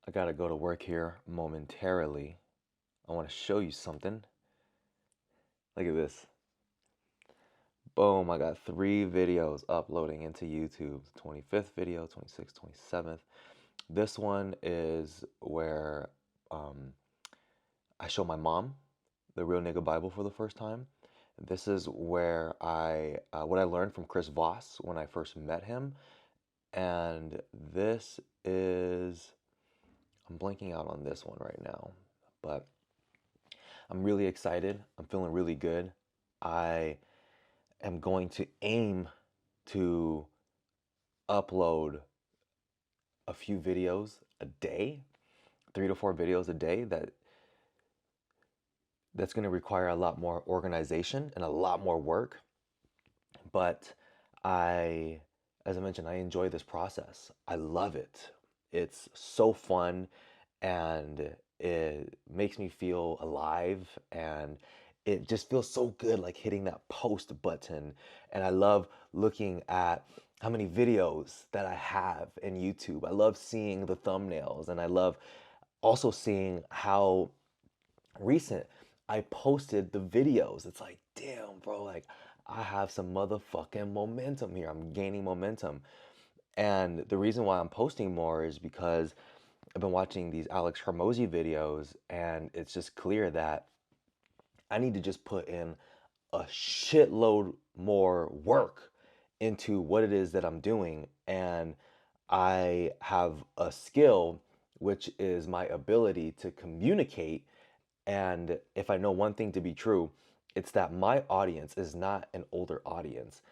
I gotta go to work here momentarily. I want to show you something. Look at this. Boom, I got 3 videos uploading into YouTube. The 25th video, 26th, 27th. This one is where I show my mom the Real Nigga Bible for the first time. This is where what I learned from Chris Voss when I first met him. And this is, I'm blanking out on this one right now, but I'm really excited. I'm feeling really good. I am going to aim to upload a few videos a day, 3 to 4 videos a day. That's going to require a lot more organization and a lot more work. But I, as I mentioned, I enjoy this process. I love it. It's so fun and it makes me feel alive and it just feels so good like hitting that post button. And I love looking at how many videos that I have in YouTube. I love seeing the thumbnails and I love also seeing how recent I posted the videos. It's like, damn, bro, like I have some motherfucking momentum here. I'm gaining momentum. And the reason why I'm posting more is because I've been watching these Alex Hormozy videos, and it's just clear that I need to just put in a shitload more work into what it is that I'm doing. And I have a skill, which is my ability to communicate. And if I know one thing to be true, it's that my audience is not an older audience.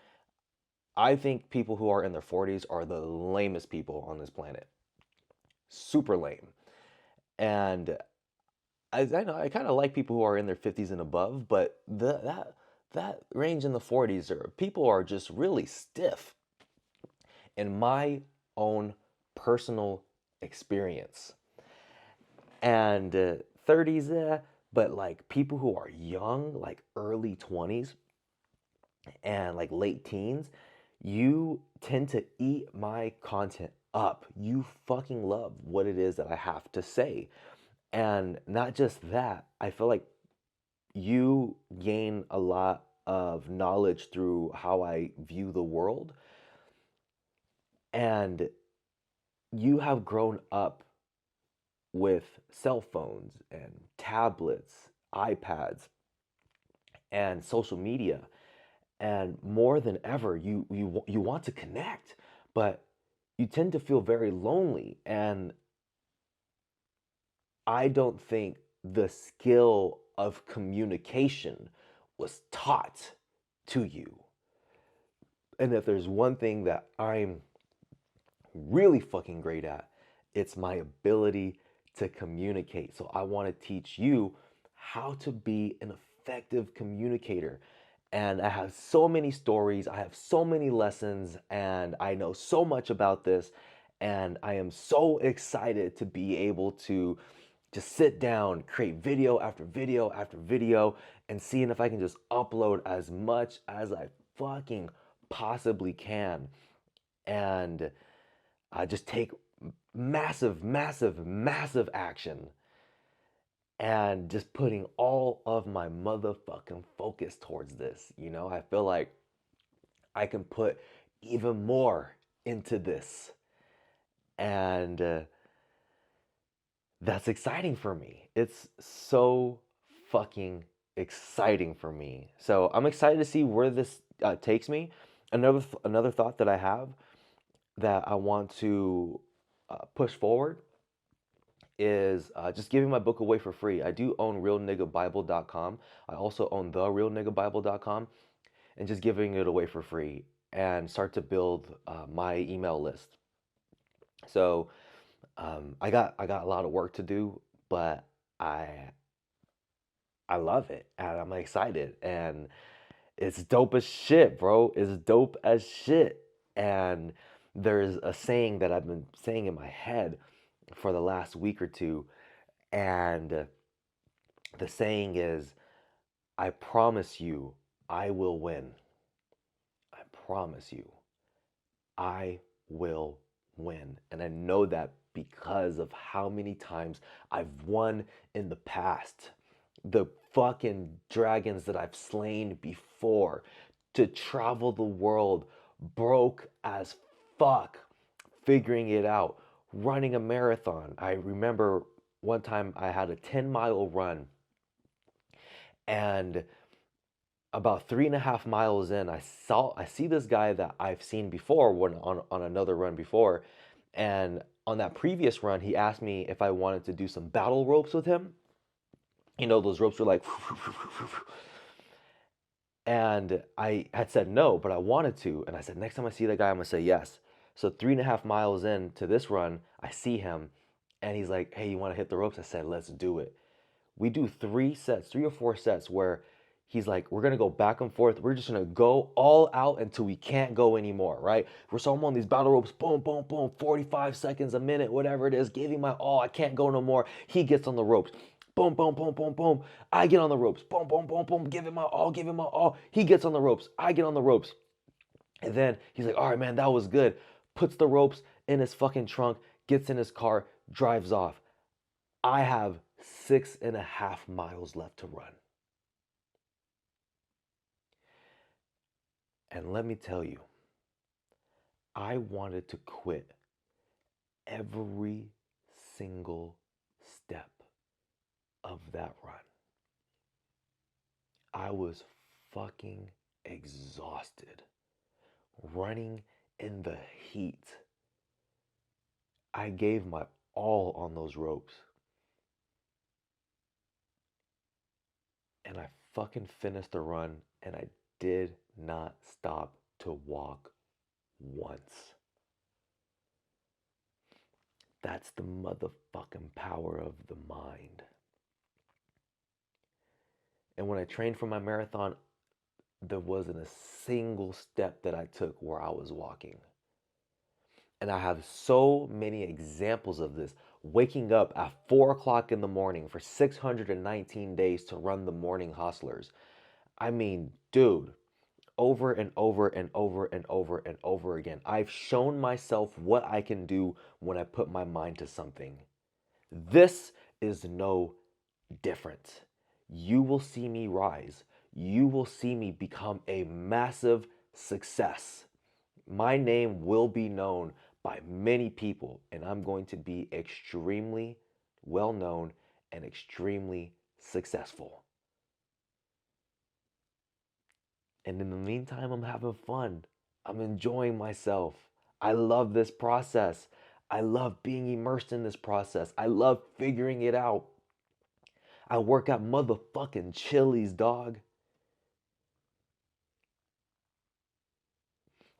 I think people who are in their 40s are the lamest people on this planet. Super lame. And I know I kind of like people who are in their 50s and above, but that range in the 40s are people are just really stiff. In my own personal experience, and 30s, but like people who are young, like early 20s and like late teens, you tend to eat my content up. You fucking love what it is that I have to say. And not just that, I feel like you gain a lot of knowledge through how I view the world. And you have grown up with cell phones and tablets, iPads, and social media. And more than ever, you want to connect, but you tend to feel very lonely. And I don't think the skill of communication was taught to you. And if there's one thing that I'm really fucking great at, it's my ability to communicate. So I want to teach you how to be an effective communicator. And I have so many stories, I have so many lessons, and I know so much about this. And I am so excited to be able to just sit down, create video after video after video, and seeing if I can just upload as much as I fucking possibly can. And just take massive, massive, massive action and just putting all of my motherfucking focus towards this. I feel like I can put even more into this. And that's exciting for me. It's so fucking exciting for me. So I'm excited to see where this takes me. Another thought that I have that I want to push forward is just giving my book away for free. I do own realniggabible.com. I also own therealniggabible.com, and just giving it away for free and start to build my email list. So I got a lot of work to do, but I I love it and I'm excited and it's dope as shit, bro. It's dope as shit. And there's a saying that I've been saying in my head for the last week or two, and the saying is, I promise you, I will win. I promise you, I will win. And I know that because of how many times I've won in the past. The fucking dragons that I've slain before, to travel the world broke as fuck, figuring it out, running a marathon. I remember one time I had a 10-mile run, and about 3.5 miles in, I see this guy that I've seen before when on another run before. And on that previous run, he asked me if I wanted to do some battle ropes with him. You know, those ropes were like, and I had said no, but I wanted to. And I said, next time I see that guy, I'm gonna say yes. So 3.5 miles into this run, I see him, and he's like, hey, you wanna hit the ropes? I said, let's do it. We do 3 sets, 3 or 4 sets, where he's like, we're gonna go back and forth. We're just gonna go all out until we can't go anymore, right? So I'm on these battle ropes, boom, boom, boom, 45 seconds, a minute, whatever it is, giving my all. I can't go no more. He gets on the ropes. Boom, boom, boom, boom, boom. I get on the ropes. Boom, boom, boom, boom. Give him my all, give him my all. He gets on the ropes. I get on the ropes. And then he's like, all right, man, that was good. Puts the ropes in his fucking trunk, gets in his car, drives off. I have 6.5 miles left to run. And let me tell you, I wanted to quit every single step of that run. I was fucking exhausted, running in the heat. I gave my all on those ropes. And I fucking finished the run, and I did not stop to walk once. That's the motherfucking power of the mind. And when I trained for my marathon, there wasn't a single step that I took where I was walking. And I have so many examples of this. Waking up at 4 o'clock in the morning for 619 days to run the Morning Hustlers. I mean, dude, over and over and over and over and over again. I've shown myself what I can do when I put my mind to something. This is no different. You will see me rise. You will see me become a massive success. My name will be known by many people, and I'm going to be extremely well known and extremely successful. And in the meantime, I'm having fun. I'm enjoying myself. I love this process. I love being immersed in this process. I love figuring it out. I work at motherfucking Chili's, dog.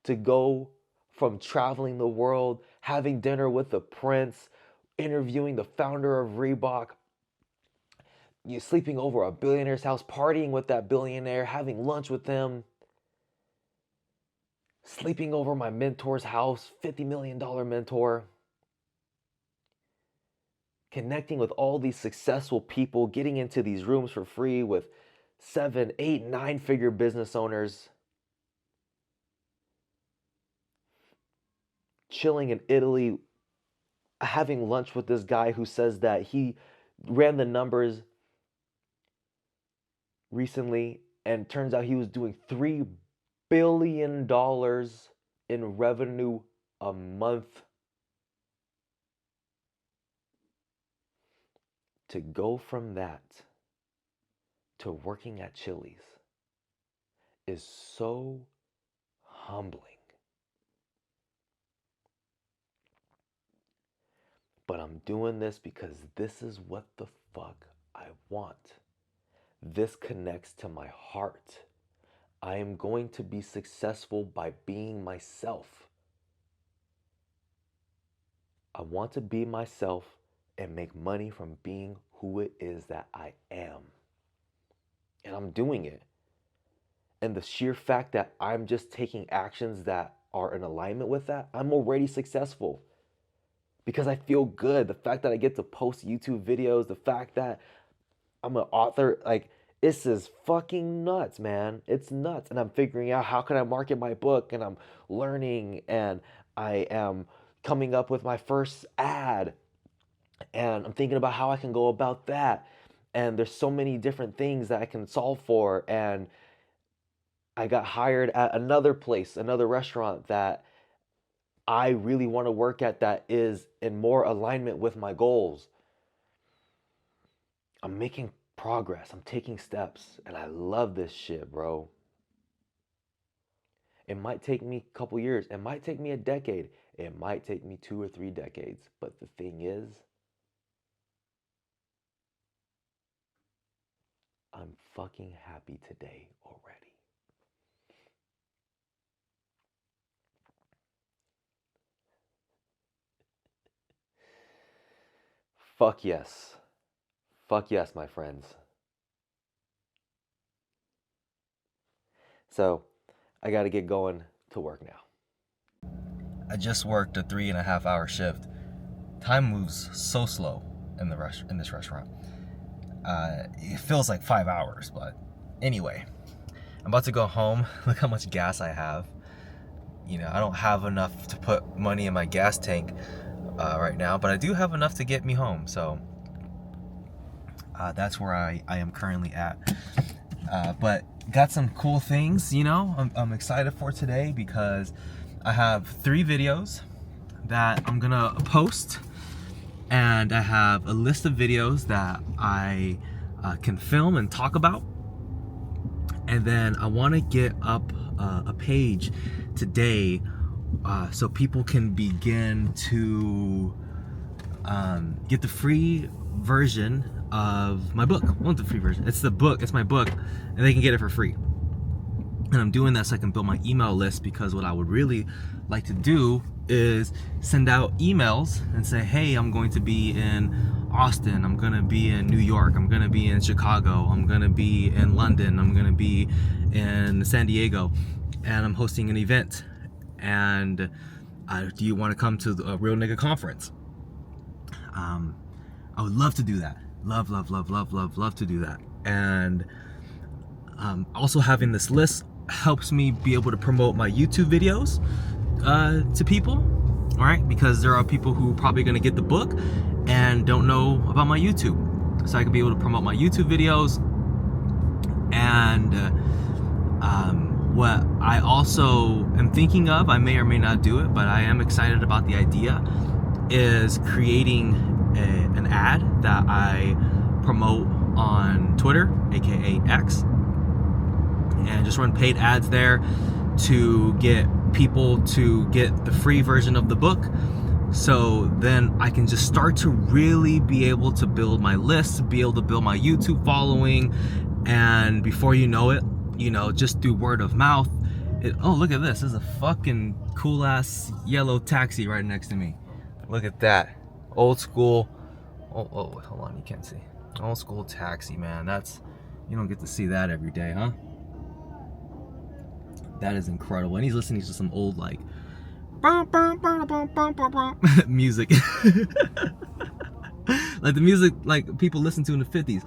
To go from traveling the world, having dinner with the prince, interviewing the founder of Reebok, you sleeping over a billionaire's house, partying with that billionaire, having lunch with them, sleeping over my mentor's house, $50 million mentor, connecting with all these successful people, getting into these rooms for free with 7, 8, 9-figure business owners, chilling in Italy, having lunch with this guy who says that he ran the numbers recently, and turns out he was doing $3 billion in revenue a month. To go from that to working at Chili's is so humbling. But I'm doing this because this is what the fuck I want. This connects to my heart. I am going to be successful by being myself. I want to be myself and make money from being who it is that I am. And I'm doing it. And the sheer fact that I'm just taking actions that are in alignment with that, I'm already successful. Because I feel good. The fact that I get to post YouTube videos, the fact that I'm an author, like, this is fucking nuts, man. It's nuts. And I'm figuring out how can I market my book, and I'm learning, and I am coming up with my first ad, and I'm thinking about how I can go about that. And there's so many different things that I can solve for. And I got hired at another place, another restaurant that I really want to work at, that is in more alignment with my goals. I'm making progress. I'm taking steps. And I love this shit, bro. It might take me a couple years. It might take me a decade. It might take me 2 or 3 decades. But the thing is, I'm fucking happy today already. Fuck yes. Fuck yes, my friends. So, I gotta get going to work now. I just worked a 3.5-hour shift. Time moves so slow in this restaurant. It feels like 5 hours, but anyway, I'm about to go home. Look how much gas I have. You know, I don't have enough to put money in my gas tank right now, but I do have enough to get me home. So that's where I am currently at. But got some cool things, you know, I'm excited for today, because I have 3 videos that I'm gonna post, and I have a list of videos that I can film and talk about. And then I want to get up a page today so people can begin to get the free version of my book. Well, not the free version, it's the book, it's my book, and they can get it for free. And I'm doing that so I can build my email list, because what I would really like to do is send out emails and say, hey, I'm going to be in Austin, I'm gonna be in New York, I'm gonna be in Chicago, I'm gonna be in London, I'm gonna be in San Diego, and I'm hosting an event, and do you want to come to a Real Nigga conference? I would love to do that. Love to do that. And also having this list helps me be able to promote my YouTube videos to people, all right? Because there are people who are probably gonna get the book and don't know about my YouTube. So I can be able to promote my YouTube videos. And what I also am thinking of, I may or may not do it, but I am excited about the idea, is creating an ad that I promote on Twitter, aka X, and just run paid ads there to get people to get the free version of the book. So then I can just start to really be able to build my list, be able to build my YouTube following, and before you know it, you know, just through word of mouth, oh, look at this. There's a fucking cool ass yellow taxi right next to me. Look at that. Old school. Oh, hold on, you can't see. Old school taxi, man. That's, you don't get to see that every day, huh? That is incredible. And he's listening to some old, like, music. Like the music like people listen to in the 50s.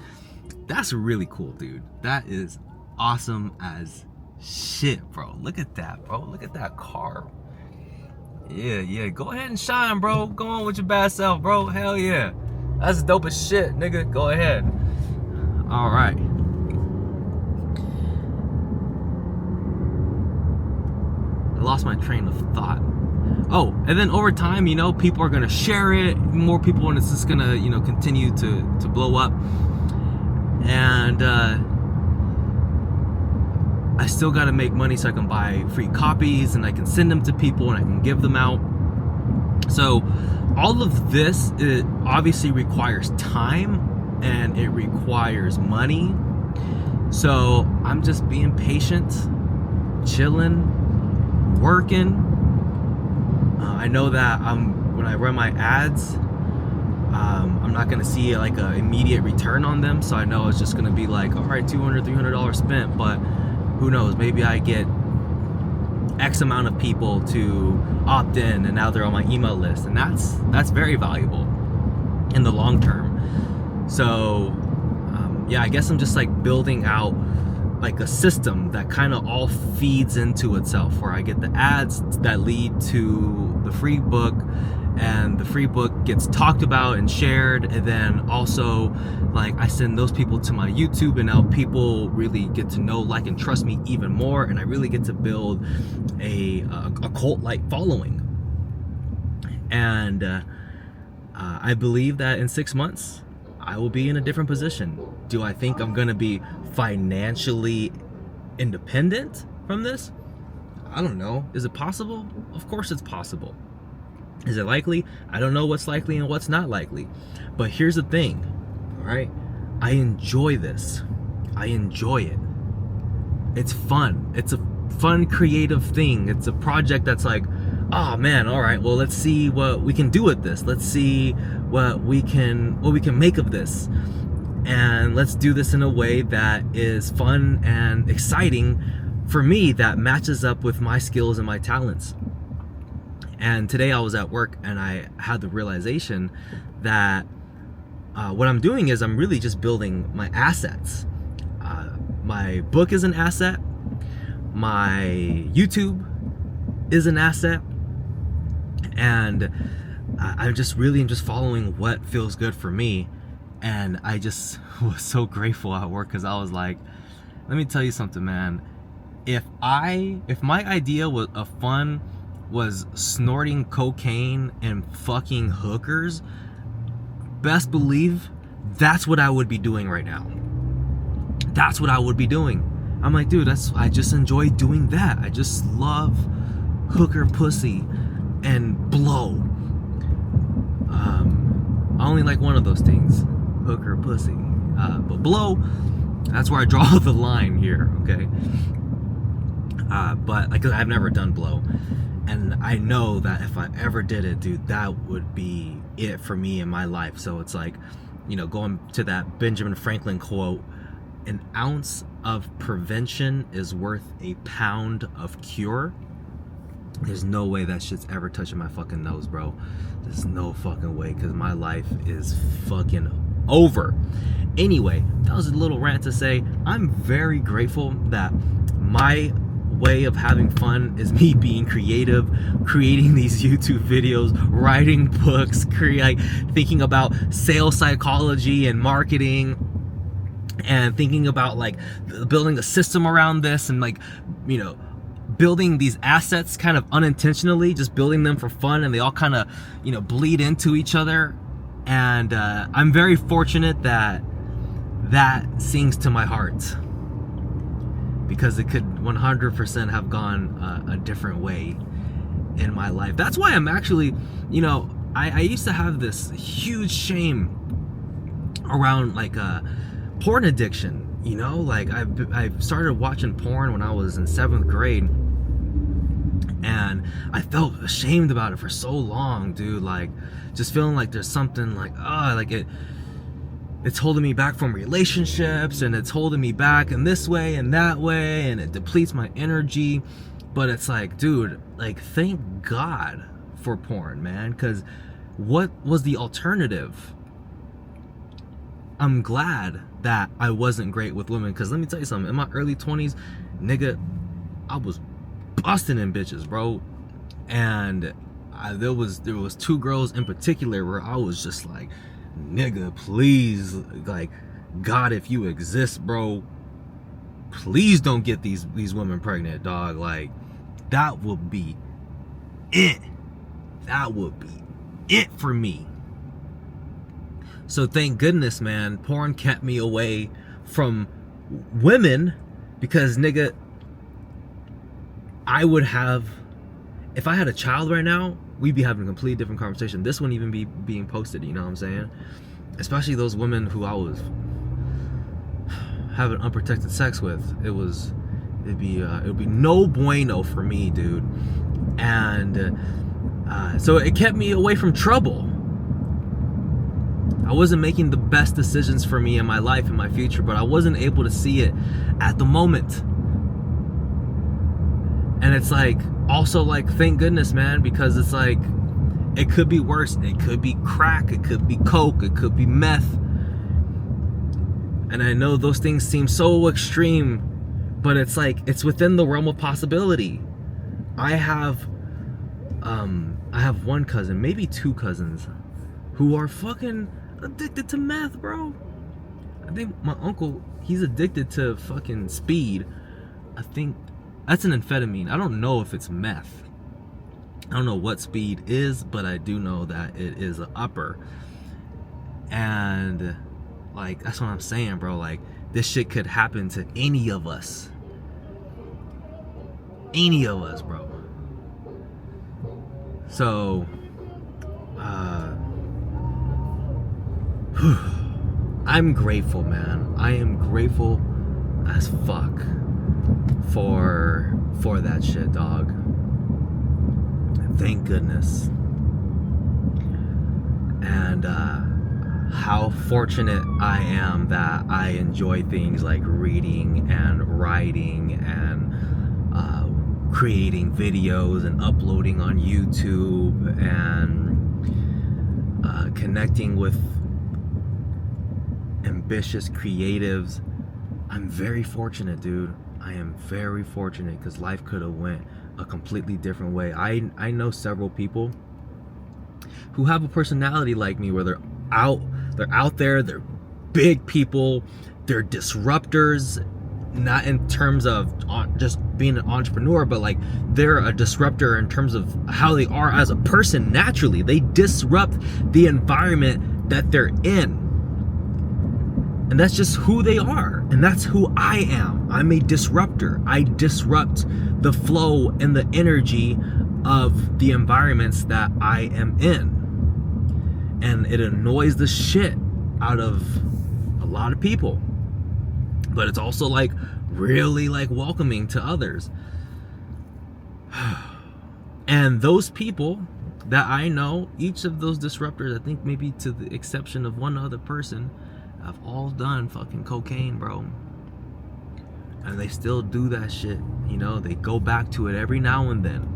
That's really cool, dude. That is awesome as shit, bro. Look at that, bro. Look at that car. Yeah. Go ahead and shine, bro. Go on with your bad self, bro. Hell yeah. That's dope as shit, nigga. Go ahead. All right. I lost my train of thought. Oh, and then over time, you know, people are gonna share it, more people, and it's just gonna, you know, continue to blow up. And I still gotta make money so I can buy free copies and I can send them to people and I can give them out. So all of this, it obviously requires time and it requires money. So I'm just being patient, chilling, working. I know that when I run my ads, I'm not gonna see like an immediate return on them. So I know it's just gonna be like, all right, $200, $300 spent, but who knows, maybe I get X amount of people to opt in and now they're on my email list, and that's very valuable in the long term. So yeah, I guess I'm just like building out like a system that kind of all feeds into itself, where I get the ads that lead to the free book, and the free book gets talked about and shared, and then also like I send those people to my YouTube, and now people really get to know, like, and trust me even more, and I really get to build a cult-like following. And I believe that in 6 months I will be in a different position. Do I think I'm gonna be financially independent from this? I don't know. Is it possible? Of course it's possible. Is it likely? I don't know what's likely and what's not likely. But here's the thing, all right? I enjoy this. I enjoy it. It's fun. It's a fun, creative thing. It's a project that's like, oh man, all right, well, let's see what we can do with this. Let's see what we can make of this. And let's do this in a way that is fun and exciting for me, that matches up with my skills and my talents. And today I was at work and I had the realization that what I'm doing is I'm really just building my assets. My book is an asset. My YouTube is an asset. And I'm just following what feels good for me. And I just was so grateful at work, because I was like, let me tell you something, man. If my idea of fun was snorting cocaine and fucking hookers, best believe that's what I would be doing right now. That's what I would be doing. I'm like, dude, I just enjoy doing that. I just love hooker pussy and blow. I only like one of those things, hooker pussy. But blow, that's where I draw the line here, okay? But like, I've never done blow. And I know that if I ever did it, dude, that would be it for me in my life. So it's like, you know, going to that Benjamin Franklin quote, an ounce of prevention is worth a pound of cure. There's no way that shit's ever touching my fucking nose, bro. There's no fucking way, because my life is fucking over. Anyway, that was a little rant to say I'm very grateful that my way of having fun is me being creative, creating these YouTube videos, writing books, thinking about sales psychology and marketing, and thinking about like building a system around this, and like, you know, building these assets kind of unintentionally, just building them for fun, and they all kind of, you know, bleed into each other. And I'm very fortunate that sings to my heart, because it could 100% have gone a different way in my life. That's why I'm actually, you know, I used to have this huge shame around like porn addiction. You know, like I started watching porn when I was in 7th grade, and I felt ashamed about it for so long, dude. Like, just feeling like there's something like, like it's holding me back from relationships, and it's holding me back in this way and that way, and it depletes my energy. But it's like, dude, like, thank God for porn, man, because what was the alternative? I'm glad that I wasn't great with women, because let me tell you something, in my early 20s, nigga, I was busting in bitches, bro. And there was 2 girls in particular where I was just like, nigga, please, like, God, if you exist, bro, please don't get these women pregnant, dog. Like, that would be it. That would be it for me. So thank goodness, man, porn kept me away from women, because, nigga, I would have, if I had a child right now, we'd be having a completely different conversation. This wouldn't even be being posted, you know what I'm saying? Especially those women who I was having unprotected sex with. It'd be no bueno for me, dude. And so it kept me away from trouble. I wasn't making the best decisions for me in my life and my future, but I wasn't able to see it at the moment. And it's like, also like, thank goodness, man, because it's like, it could be worse. It could be crack, it could be coke, it could be meth. And I know those things seem so extreme but it's like it's within the realm of possibility. I have one cousin, maybe two cousins, who are fucking addicted to meth, bro. I think my uncle, he's addicted to fucking speed. I think that's an amphetamine. I don't know if it's meth. I don't know what speed is, but I do know that it is an upper. And like that's what I'm saying, bro. Like this shit could happen to any of us. Any of us, bro. So I'm grateful, man. I am grateful as fuck for that shit, dog. Thank goodness. And how fortunate I am that I enjoy things like reading and writing and creating videos and uploading on YouTube and connecting with ambitious creatives. I'm very fortunate, dude. I am very fortunate because life could have went a completely different way. I know several people who have a personality like me where they're out there, they're big people, they're disruptors, not in terms of just being an entrepreneur, but like they're a disruptor in terms of how they are as a person naturally. They disrupt the environment that they're in. And that's just who they are. And that's who I am. I'm a disruptor. I disrupt the flow and the energy of the environments that I am in. And it annoys the shit out of a lot of people. But it's also like really like welcoming to others. And those people that I know, each of those disruptors, I think maybe to the exception of one other person, have all done fucking cocaine, bro. And they still do that shit. You know, they go back to it every now and then.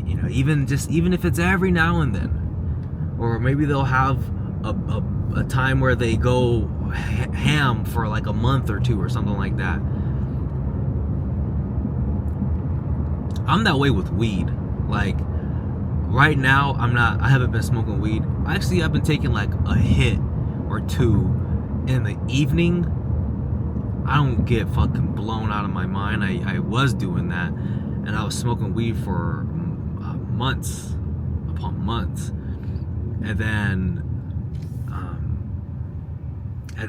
You know, even if it's every now and then. Or maybe they'll have a time where they go ham for like a month or two or something like that. I'm that way with weed. Like right now I haven't been smoking weed. Actually, I've been taking like a hit or two in the evening. I don't get fucking blown out of my mind. I was doing that, and I was smoking weed for months upon months, and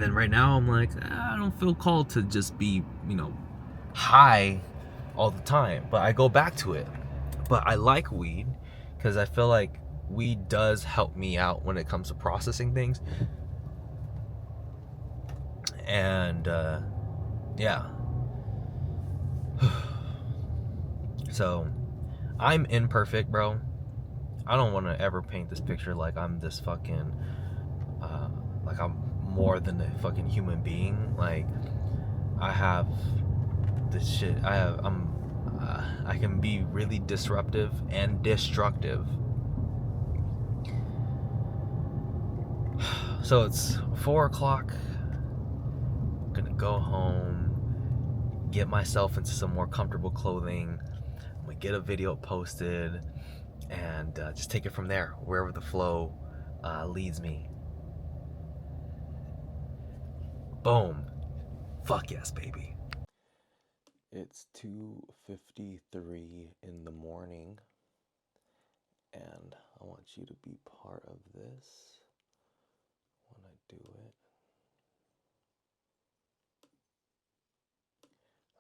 then right now I'm like, I don't feel called to just be, you know, high all the time, but I go back to it. But I like weed because I feel like weed does help me out when it comes to processing things. And yeah. So I'm imperfect, bro. I don't want to ever paint this picture like I'm this fucking like I'm more than a fucking human being. Like I have this shit. I can be really disruptive and destructive. So it's 4 o'clock. I'm gonna go home, get myself into some more comfortable clothing. I'm gonna get a video posted and just take it from there, wherever the flow leads me. Boom. Fuck yes, baby. It's 2:53 in the morning, and I want you to be part of this when I do it.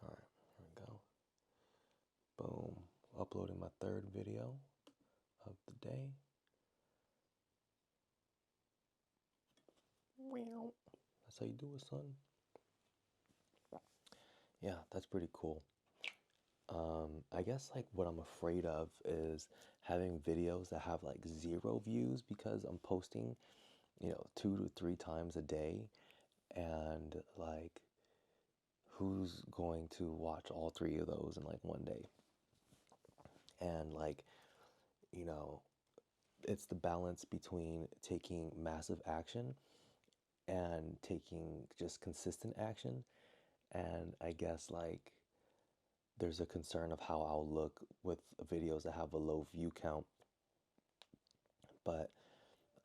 All right, here we go. Boom. Uploading my third video of the day. That's how you do it, son. Yeah, that's pretty cool. I guess like what I'm afraid of is having videos that have like 0 views because I'm posting, 2 to 3 times a day, and like who's going to watch all 3 of those in like one day? And like, you know, it's the balance between taking massive action and taking just consistent action. And I guess like there's a concern of how I'll look with videos that have a low view count, but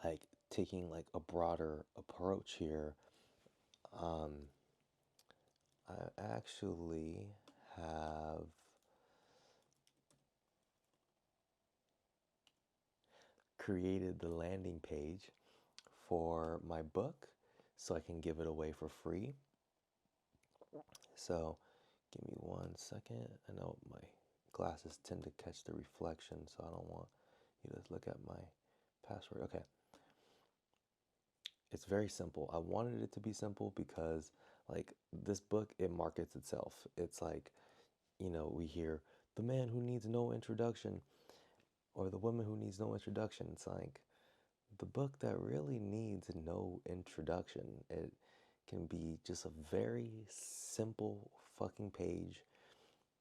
like taking like a broader approach here, um, I actually have created the landing page for my book so I can give it away for free. So give me 1 second. I know my glasses tend to catch the reflection, so I don't want you to look at my password. Okay. It's very simple. I wanted it to be simple because like this book, it markets itself. It's like, we hear the man who needs no introduction or the woman who needs no introduction. It's like the book that really needs no introduction. It can be just a very simple fucking page.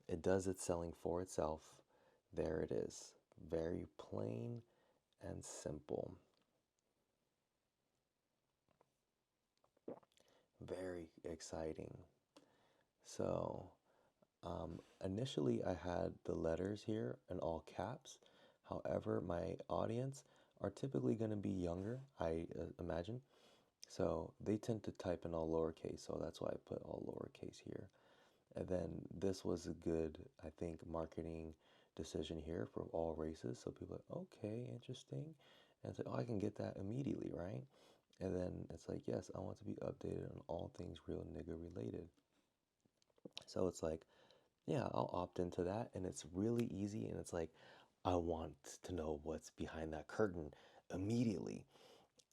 It does its selling for itself. There it is. Very plain and simple. Very exciting. So, initially I had the letters here in all caps. However, my audience are typically going to be younger, I imagine. So they tend to type in all lowercase, so that's why I put all lowercase here. And then this was a good, I think, marketing decision here for all races. So people are like, okay, interesting. And it's like, oh, I can get that immediately, right? And then it's like, yes, I want to be updated on all things real nigga related. So it's like, yeah, I'll opt into that. And it's really easy. And it's like, I want to know what's behind that curtain immediately.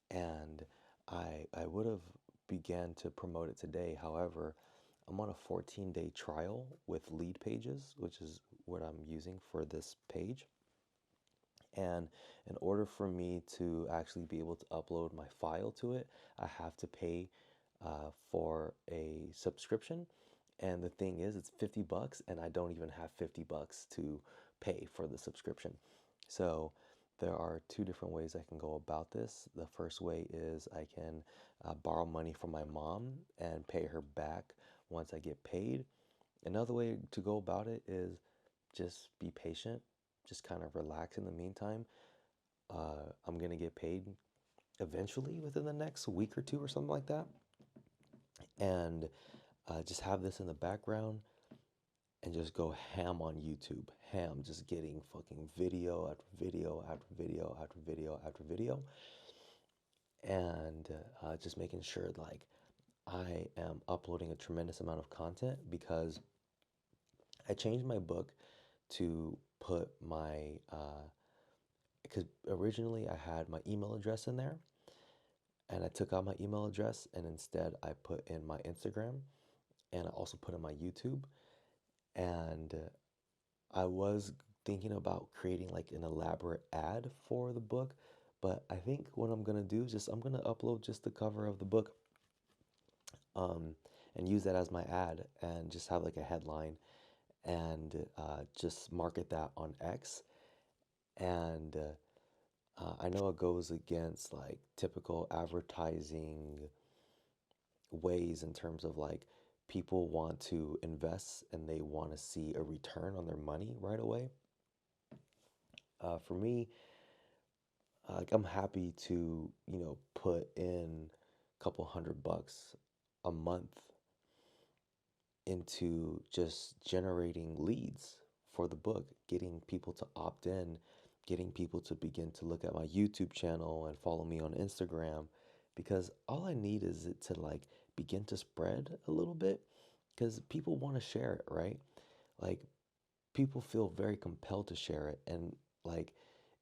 And I would have began to promote it today. However, I'm on a 14-day trial with Lead Pages, which is what I'm using for this page. And in order for me to actually be able to upload my file to it, I have to pay for a subscription. And the thing is, it's $50, and I don't even have $50 to pay for the subscription. So there are two different ways I can go about this. The first way is I can borrow money from my mom and pay her back once I get paid. Another way to go about it is just be patient, just kind of relax in the meantime. I'm going to get paid eventually within the next week or two or something like that. And just have this in the background and just go ham on YouTube. Ham, just getting fucking video after video after video after video after video. And just making sure like I am uploading a tremendous amount of content because I changed my book to put my, because originally I had my email address in there and I took out my email address and instead I put in my Instagram and I also put in my YouTube. And I was thinking about creating like an elaborate ad for the book, but I think what I'm gonna do is just I'm gonna upload just the cover of the book, um, and use that as my ad and just have like a headline and just market that on X. And I know it goes against like typical advertising ways in terms of like people want to invest and they want to see a return on their money right away. For me, like I'm happy to, put in a couple $100 a month into just generating leads for the book, getting people to opt in, getting people to begin to look at my YouTube channel and follow me on Instagram because all I need is it to like begin to spread a little bit because people want to share it, right? Like people feel very compelled to share it and like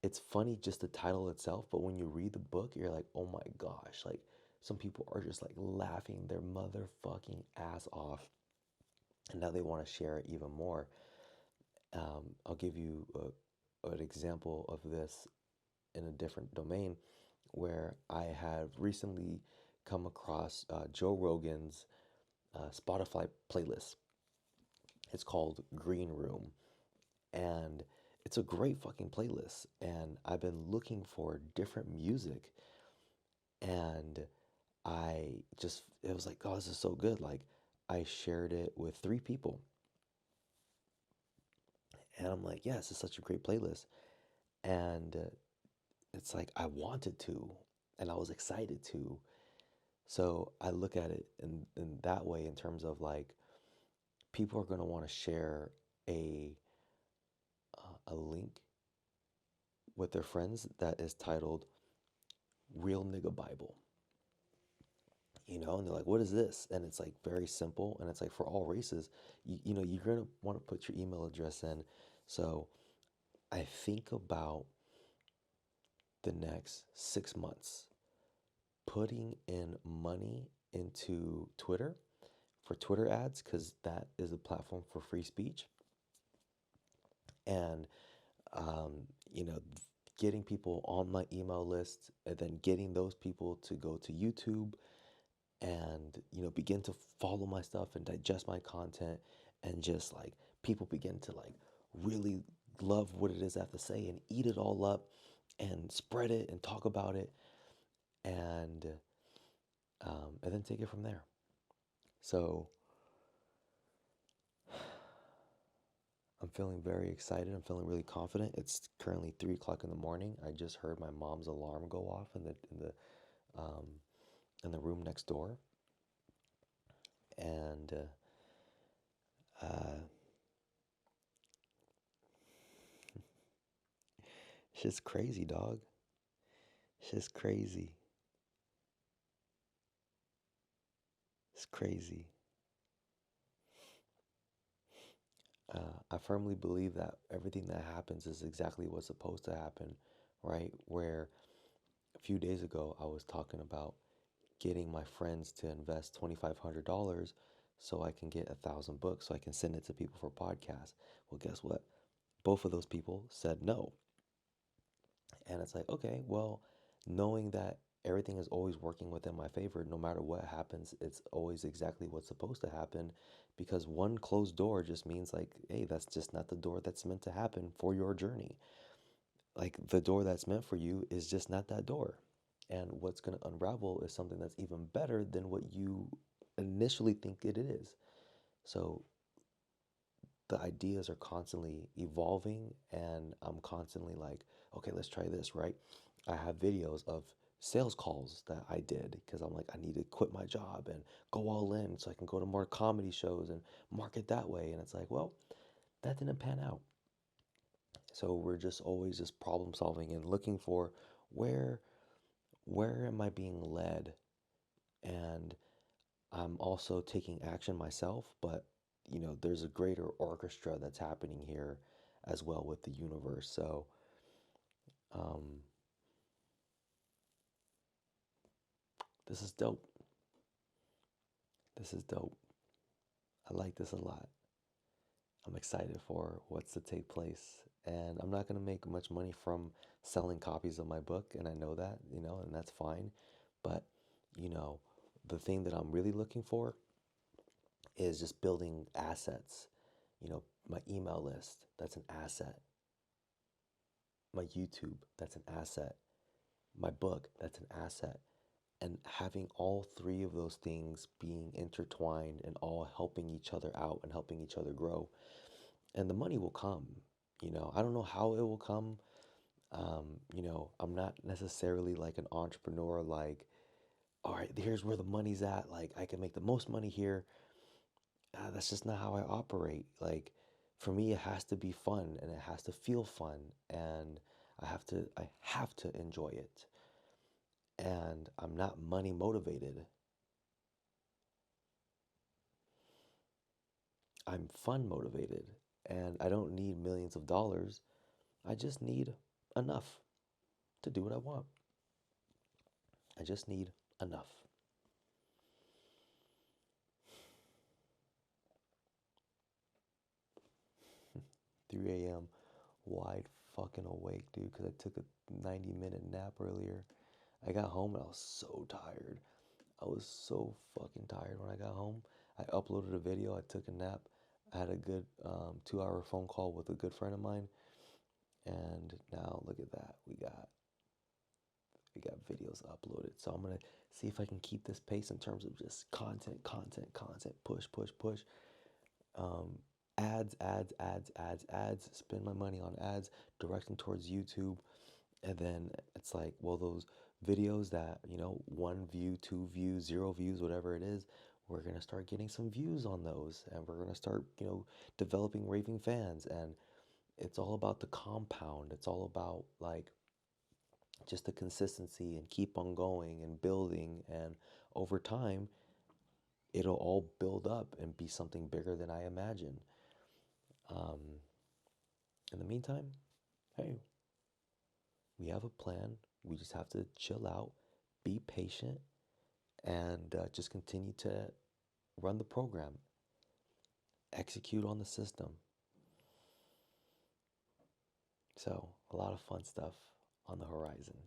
it's funny just the title itself, but when you read the book, you're like, oh my gosh, like some people are just like laughing their motherfucking ass off and now they want to share it even more. I'll give you an example of this in a different domain where I have recently come across Joe Rogan's Spotify playlist. It's called Green Room, and it's a great fucking playlist. And I've been looking for different music, and it was like, oh, this is so good. Like, I shared it with 3 people. And I'm like, yes, it's such a great playlist. And it's like I wanted to, and I was excited to. So I look at it in that way, in terms of like, people are going to want to share a a link with their friends that is titled Real Nigga Bible. And they're like, what is this? And it's like very simple, and it's like for all races. You're going to want to put your email address in. So I think about the next 6 months putting in money into Twitter for Twitter ads, because that is a platform for free speech. And, um, you know, getting people on my email list, and then getting those people to go to YouTube and, begin to follow my stuff and digest my content, and just like people begin to like really love what it is I have to say and eat it all up and spread it and talk about it, and and then take it from there. So I'm feeling very excited. I'm feeling really confident. It's currently 3 o'clock in the morning. I just heard my mom's alarm go off um, in the room next door, and uh, it's just crazy, dog. It's just crazy. It's crazy. I firmly believe that everything that happens is exactly what's supposed to happen, right? Where a few days ago I was talking about getting my friends to invest $2,500 so I can get 1,000 books so I can send it to people for podcasts. Well, guess what? Both of those people said no. And it's like, okay, well, knowing that everything is always working within my favor, no matter what happens, it's always exactly what's supposed to happen, because one closed door just means like, hey, that's just not the door that's meant to happen for your journey. Like, the door that's meant for you is just not that door. And what's going to unravel is something that's even better than what you initially think it is. So the ideas are constantly evolving, and I'm constantly like, okay, let's try this, right? I have videos of sales calls that I did because I'm like, I need to quit my job and go all in so I can go to more comedy shows and market that way. And it's like, well, that didn't pan out. So we're just always just problem solving and looking for where where am I being led? And I'm also taking action myself, but there's a greater orchestra that's happening here as well with the universe. So um, this is dope. This is dope. I like this a lot. I'm excited for what's to take place. And I'm not going to make much money from selling copies of my book, and I know that, and that's fine. But, you know, the thing that I'm really looking for is just building assets. My email list, that's an asset. My YouTube, that's an asset. My book, that's an asset. And having all three of those things being intertwined and all helping each other out and helping each other grow. And the money will come. I don't know how it will come. I'm not necessarily like an entrepreneur, like, all right, here's where the money's at. Like, I can make the most money here. That's just not how I operate. Like, for me, it has to be fun and it has to feel fun, and I have to enjoy it. And I'm not money motivated. I'm fun motivated, and I don't need millions of dollars. I just need enough to do what I want. I just need enough. 3 a.m. wide fucking awake, dude, because I took a 90-minute nap earlier. I got home and I was so tired. I was so fucking tired when I got home. I uploaded a video, I took a nap. I had a good 2 hour phone call with a good friend of mine. And now look at that. already got videos uploaded. So I'm gonna see if I can keep this pace in terms of just content, push, push, push. Um, ads. Spend my money on ads, directing towards YouTube, and then it's like, well, those videos that, 1 view, 2 views, 0 views, whatever it is, we're gonna start getting some views on those, and we're gonna start, developing raving fans. And it's all about the compound. It's all about like just the consistency and keep on going and building, and over time it'll all build up and be something bigger than I imagine. Um, in the meantime, hey, we have a plan. We just have to chill out, be patient, and just continue to run the program, execute on the system. So, a lot of fun stuff on the horizon.